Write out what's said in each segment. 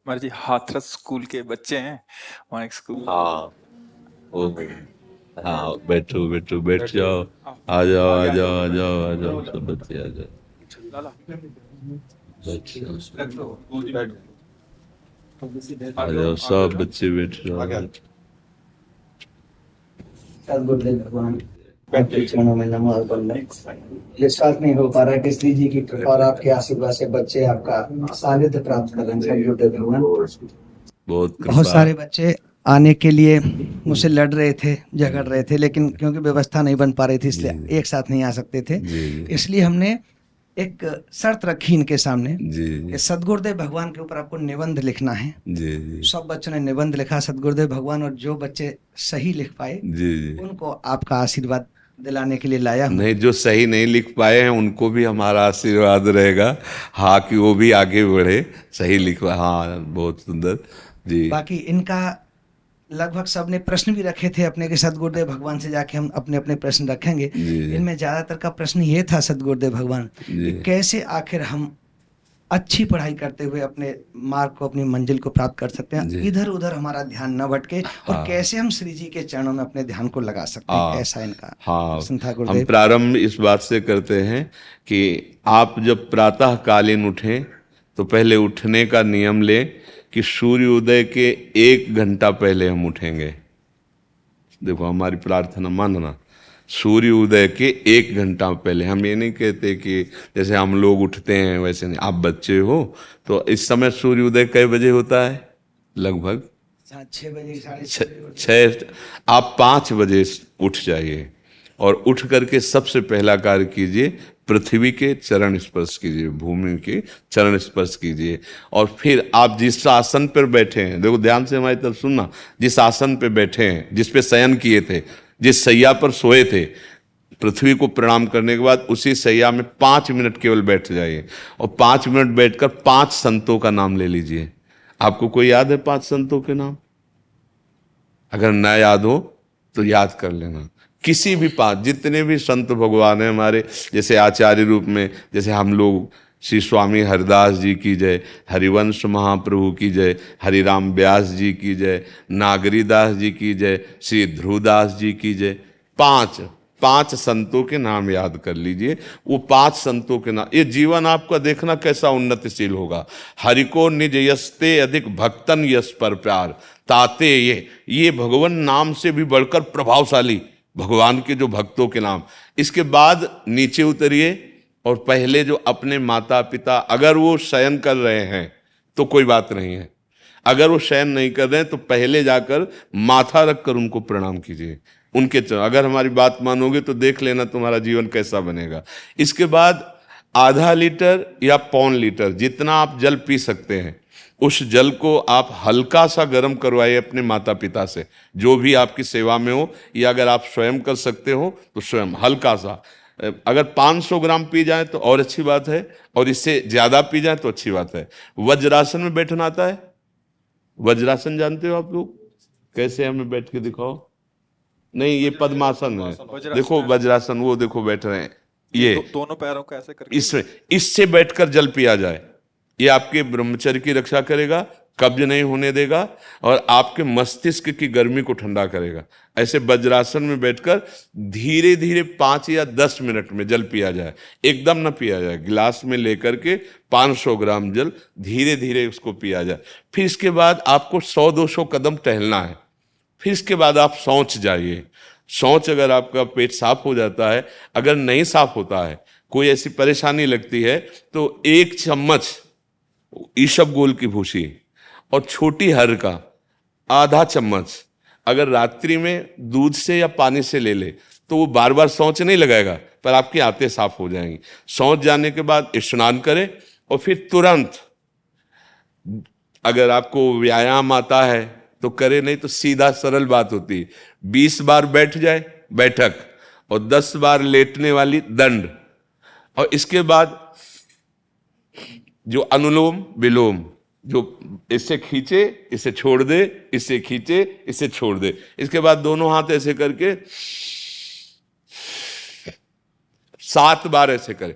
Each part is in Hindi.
हमारे जी हाथरस स्कूल के बच्चे हैं। वहाँ एक स्कूल। हाँ वो हाँ, बैठो बैठो, बैठ जाओ। आओ, आ जाओ आ आगे आ जाओ जाओ। आ जाओ आ जाओ, सब बच्चे आ जाओ। लाला, बैठ जाओ, आ आ जाओ, जाओ, आगे आ सब जाओ। बच्चे बैठ जाओ। सद्गुरुदेव भगवान आपके चरणों में नमो अर्पण। विश्वास नहीं हो पा रहा है कि श्री जी की कृपा और आपके आशीर्वाद से बच्चे आपका सानिध्य प्राप्त कर रहे हैं। सद्गुरुदेव भगवान, बहुत बहुत कृपा। सारे बच्चे आने के लिए मुझसे लड़ रहे थे, झगड़ रहे थे, लेकिन क्योंकि व्यवस्था नहीं बन पा रही थी जी इसलिए एक साथ नहीं आ सकते थे। जी जी इसलिए हमने एक शर्त रखी इनके सामने जी कि सद्गुरुदेव भगवान के ऊपर आपको निबंध लिखना है। जी जी सब बच्चों ने निबंध लिखा सद्गुरुदेव भगवान, और जो बच्चे सही लिख पाए जी जी। उनको आपका आशीर्वाद दिलाने के लिए लाया हूँ। नहीं, जो सही नहीं लिख पाए हैं उनको भी हमारा आशीर्वाद रहेगा। हाँ, कि वो भी आगे बढ़े, सही लिखवा। हाँ, बहुत सुंदर जी। बाकी इनका लगभग सबने प्रश्न भी रखे थे अपने के सद्गुरुदेव भगवान से जाके हम अपने अपने प्रश्न रखेंगे। जी जी इनमें ज्यादातर का प्रश्न ये था सद्गुरुदेव भगवान जी कि कैसे आखिर हम अच्छी पढ़ाई करते हुए अपने मार्ग को, अपनी मंजिल को प्राप्त कर सकते हैं, जी। इधर उधर हमारा ध्यान न भटके, और हाँ कैसे हम श्री जी के चरणों में अपने ध्यान को लगा सकते हैं। हाँ ऐसा इनका हाँ। प्रश्न था हम गुरुदेव। प्रारंभ इस बात से करते हैं कि आप जब प्रातः कालीन उठें तो पहले उठने का नियम लें कि सूर्योदय के 1 घंटा पहले हम उठेंगे। देखो, हमारी प्रार्थना मानना, सूर्य उदय के 1 घंटा पहले। हम ये नहीं कहते कि जैसे हम लोग उठते हैं वैसे नहीं। आप बच्चे हो तो इस समय सूर्य उदय कई बजे होता है? लगभग 6 बजे, साढ़े छः। आप 5 बजे उठ जाइए और उठ करके सबसे पहला कार्य कीजिए, पृथ्वी के चरण स्पर्श कीजिए, भूमि के चरण स्पर्श कीजिए। और फिर आप जिस आसन पर बैठे हैं, देखो ध्यान से हमारी तरफ सुनना, जिस आसन पे बैठे हैं, जिस पे शयन किए थे, जिस सैया पर सोए थे, पृथ्वी को प्रणाम करने के बाद उसी सैया में 5 मिनट केवल बैठ जाइए। और 5 मिनट बैठकर 5 संतों का नाम ले लीजिए। आपको कोई याद है 5 संतों के नाम? अगर ना याद हो तो याद कर लेना। किसी भी 5, जितने भी संत भगवान हैं हमारे, जैसे आचार्य रूप में, जैसे हम लोग, श्री स्वामी हरिदास जी की जय, हरिवंश महाप्रभु की जय, हरिराम व्यास जी की जय, नागरीदास जी की जय, श्री ध्रुवदास जी की जय। 5 5 संतों के नाम याद कर लीजिए। वो 5 संतों के नाम, ये जीवन आपका देखना कैसा उन्नतिशील होगा। हरि को निज यस्ते अधिक भक्तन यस पर प्यार ताते ये भगवान नाम से भी बढ़कर प्रभावशाली भगवान के जो भक्तों के नाम। इसके बाद नीचे उतरिए और पहले जो अपने माता पिता, अगर वो शयन कर रहे हैं तो कोई बात नहीं है, अगर वो शयन नहीं कर रहे हैं तो पहले जाकर माथा रखकर उनको प्रणाम कीजिए। उनके अगर हमारी बात मानोगे तो देख लेना तुम्हारा जीवन कैसा बनेगा। इसके बाद आधा लीटर या 1.25 लीटर, जितना आप जल पी सकते हैं, उस जल को आप हल्का सा गर्म करवाइए अपने माता पिता से, जो भी आपकी सेवा में हो, या अगर आप स्वयं कर सकते हो तो स्वयं हल्का सा। अगर 500 ग्राम पी जाए तो और अच्छी बात है, और इससे ज्यादा पी जाए तो अच्छी बात है। वज्रासन में बैठना आता है? वज्रासन जानते हो आप लोग? कैसे, हमें बैठ के दिखाओ। नहीं, ये पद्मासन है। देखो वज्रासन, वो देखो बैठ रहे हैं, ये दोनों पैरों को ऐसे करके इसमें, इससे बैठकर जल पिया जाए। ये आपके ब्रह्मचर्य की रक्षा करेगा, कब्ज नहीं होने देगा, और आपके मस्तिष्क की गर्मी को ठंडा करेगा। ऐसे वज्रासन में बैठकर धीरे धीरे 5 या 10 मिनट में जल पिया जाए। एकदम ना पिया जाए, गिलास में लेकर के 500 ग्राम जल धीरे धीरे उसको पिया जाए। फिर इसके बाद आपको 100-200 कदम टहलना है। फिर इसके बाद आप शौच जाइए। शौच, अगर आपका पेट साफ हो जाता है, अगर नहीं साफ होता है, कोई ऐसी परेशानी लगती है, तो 1 चम्मच ईसबगोल की भूसी और छोटी हर का आधा चम्मच अगर रात्रि में दूध से या पानी से ले ले तो वो बार बार शौच नहीं लगाएगा, पर आपकी आंतें साफ हो जाएंगी। शौच जाने के बाद स्नान करें और फिर तुरंत, अगर आपको व्यायाम आता है तो करे, नहीं तो सीधा सरल बात होती है, 20 बार बैठ जाए बैठक, और 10 बार लेटने वाली दंड। और इसके बाद जो अनुलोम विलोम, जो इससे खींचे इसे छोड़ दे, इससे खींचे इसे छोड़ दे। इसके बाद दोनों हाथ ऐसे करके 7 बार ऐसे करे।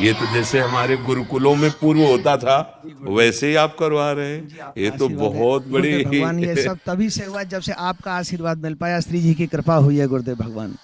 ये तो जैसे हमारे गुरुकुलों में पूर्व होता था वैसे ही आप करवा रहे हैं। ये तो बहुत बड़ी गुरुदेव भगवान, ये सब तभी से हुआ जब से आपका आशीर्वाद मिल पाया, श्री जी की कृपा हुई है गुरुदेव भगवान।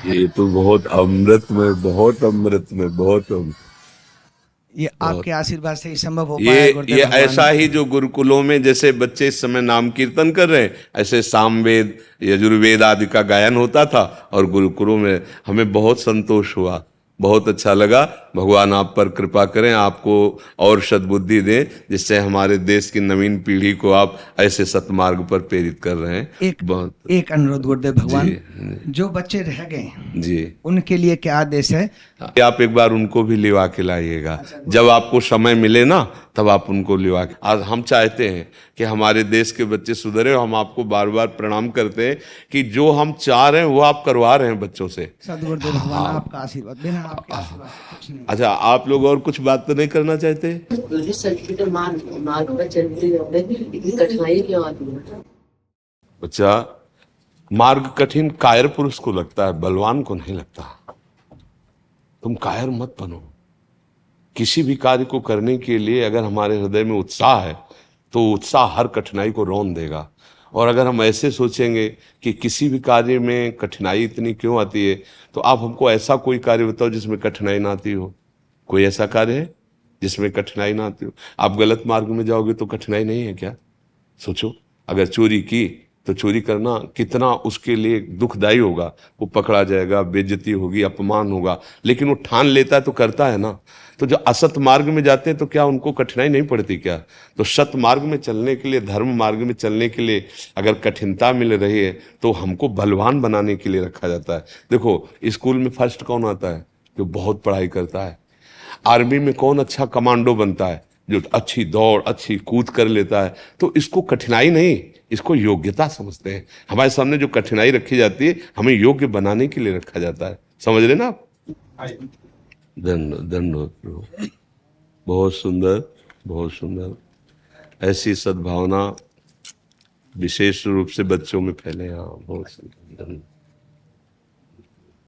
ये तो बहुत अमृत में, बहुत अमृत में, बहुत अमृत। ये आपके आशीर्वाद से ही संभव हो पाया है गुरुदेव ये भगवान। ऐसा ही जो गुरुकुलों में जैसे बच्चे इस समय नाम कीर्तन कर रहे हैं, ऐसे सामवेद यजुर्वेद आदि का गायन होता था और गुरुकुलों में हमें बहुत संतोष हुआ, बहुत अच्छा लगा। भगवान आप पर कृपा करें, आपको और सद्बुद्धि दें, जिससे हमारे देश की नवीन पीढ़ी को आप ऐसे सतमार्ग पर प्रेरित कर रहे हैं। एक अनुरोध गुरुदेव भगवान, जो बच्चे रह गए जी, उनके लिए क्या आदेश है? आप एक बार उनको भी लिवा के लाइएगा, जब आपको समय मिले ना तब आप उनको लिवा के। आज हम चाहते हैं कि हमारे देश के बच्चे सुधरे, हम आपको बार बार प्रणाम करते हैं कि जो हम चाह रहे हैं वो आप करवा रहे हैं बच्चों से। सदगुरुदेव भगवान आपका आशीर्वाद, बिना आपके आशीर्वाद कुछ नहीं। अच्छा, आप लोग और कुछ बात तो नहीं करना चाहते? मार्ग पर चलते इतनी कठिनाई क्यों आती है? बच्चा, मार्ग कठिन कायर पुरुष को लगता है, बलवान को नहीं लगता। तुम कायर मत बनो। किसी भी कार्य को करने के लिए अगर हमारे हृदय में उत्साह है तो उत्साह हर कठिनाई को रौंद देगा। और अगर हम ऐसे सोचेंगे कि किसी भी कार्य में कठिनाई इतनी क्यों आती है, तो आप हमको ऐसा कोई कार्य बताओ जिसमें कठिनाई ना आती हो। कोई ऐसा कार्य है जिसमें कठिनाई ना आती हो? आप गलत मार्ग में जाओगे तो कठिनाई नहीं है क्या? सोचो, अगर चोरी की तो चोरी करना कितना उसके लिए दुखदाई होगा। वो पकड़ा जाएगा, बेइज्जती होगी, अपमान होगा, लेकिन वो ठान लेता है तो करता है ना। तो जो असत मार्ग में जाते हैं तो क्या उनको कठिनाई नहीं पड़ती क्या? तो सत मार्ग में चलने के लिए, धर्म मार्ग में चलने के लिए अगर कठिनता मिल रही है तो हमको बलवान बनाने के लिए रखा जाता है। देखो, स्कूल में फर्स्ट कौन आता है? जो बहुत पढ़ाई करता है। आर्मी में कौन अच्छा कमांडो बनता है? जो अच्छी दौड़, अच्छी कूद कर लेता है। तो इसको कठिनाई नहीं, इसको योग्यता समझते हैं। हमारे सामने जो कठिनाई रखी जाती है, हमें योग्य बनाने के लिए रखा जाता है। समझ रहे ना आप? धन्यवाद प्रभु, बहुत सुंदर, बहुत सुंदर। ऐसी सद्भावना विशेष रूप से बच्चों में फैले। हाँ, बहुत सुंदर।